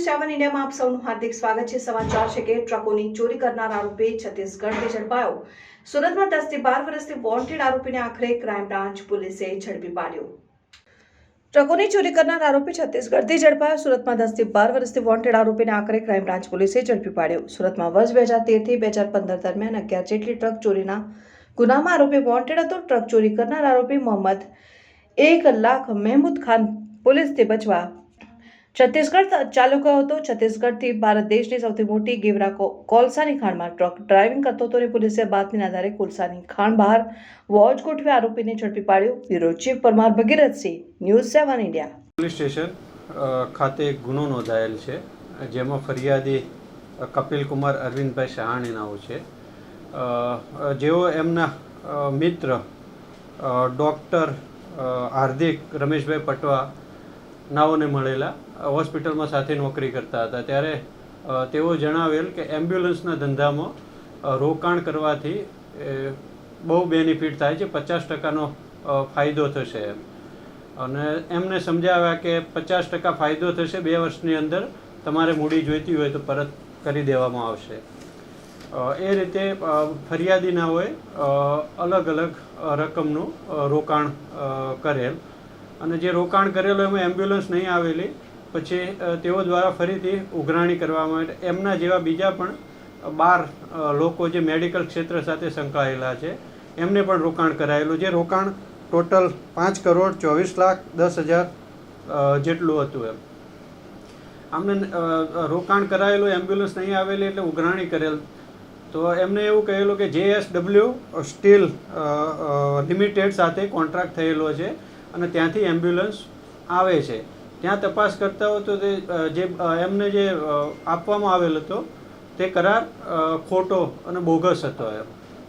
7 India में आप સૌનું હાર્દિક સ્વાગત છે। સમાચાર છે કે ટ્રકોની ચોરી કરનાર આરોપી છત્તીસગઢથી ઝડપાયો। સુરતમાં 10 થી 12 વર્ષથી વોન્ટેડ આરોપીને આખરે ક્રાઇમ બ્રાન્ચ પોલીસે ઝડપી પાડ્યો। ટ્રકોની ચોરી કરનાર આરોપી છત્તીસગઢથી ઝડપાયો। સુરતમાં 10 થી 12 વર્ષથી વોન્ટેડ આરોપીને આખરે ક્રાઇમ બ્રાન્ચ પોલીસે ઝડપી પાડ્યો। સુરતમાં વર્ષ 2013 થી 2015 દરમિયાન 11 જેટલી ટ્રક ચોરીના ગુનામાં આરોપી વોન્ટેડ હતો। ટ્રક ચોરી કરનાર આરોપી મોહમ્મદ 1 લાખ મહેમૂદ ખાન પોલીસથી બચવા છત્તીસગઢ ચાલુ ગયો હતો। છત્તીસગઢથી ભારત દેશની સૌથી મોટી ગેવરા કોલસાની ખાણમાં ટ્રક ડ્રાઇવિંગ કરતો હતો અને પોલીસે બાતમીના આધારે કોલસાની ખાણ બહાર વોચ ગોઠવી આરોપીને ઝડપી પાડ્યો। Bureau chief Parmar Bhagirathsinh, news 7 India. Police station ખાતે એક ગુનો નોંધાયેલ છે, જેમાં ફરિયાદી કપિલ કુમાર અરવિંદભાઈ સહાણીનાઓ છે, જેઓ એમના મિત્ર ડૉક્ટર હાર્દિક રમેશભાઈ પટવા નાઓને મળેલા હોસ્પિટલમાં સાથે નોકરી કરતા હતા। ત્યારે તેઓ જણાવેલ કે એમ્બ્યુલન્સના ધંધામાં રોકાણ કરવાથી બહુ બેનિફિટ થાય છે, 50% ફાયદો થશે એમ, અને એમને સમજાવ્યા કે 50% ફાયદો થશે, 2 વર્ષની અંદર તમારે મૂડી જોઈતી હોય તો પરત કરી દેવામાં આવશે। એ રીતે ફરિયાદીનાઓએ અલગ અલગ રકમનું રોકાણ કરેલ, અને જે રોકાણ કરેલું એમાં એમ્બ્યુલન્સ નહીં આવેલી, પછી તેઓ દ્વારા ફરીથી ઉઘરાણી કરવામાં આવે। એમના જેવા બીજા પણ 12 લોકો જે મેડિકલ ક્ષેત્ર સાથે સંકળાયેલા છે એમને પણ રોકાણ કરાયેલું, જે રોકાણ ટોટલ 5,24,10,000 જેટલું હતું એમ। આમને રોકાણ કરાયેલું, એમ્બ્યુલન્સ નહીં આવેલી એટલે ઉઘરાણી કરેલ, તો એમને એવું કહેલું કે JSW સ્ટીલ લિમિટેડ સાથે કોન્ટ્રાક્ટ થયેલો છે અને ત્યાંથી એમ્બ્યુલન્સ આવે છે। ત્યાં તપાસ કરતા હોય તો તે જે એમને જે આપવામાં આવેલ હતો તે કરાર ખોટો અને બોગસ હતો એમ,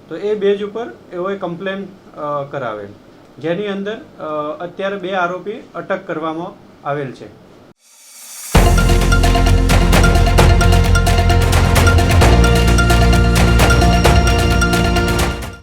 તો એ બેઝ ઉપર એઓએ કમ્પ્લેન કરાવેલ, જેની અંદર અત્યારે 2 આરોપી અટક કરવામાં આવેલ છે।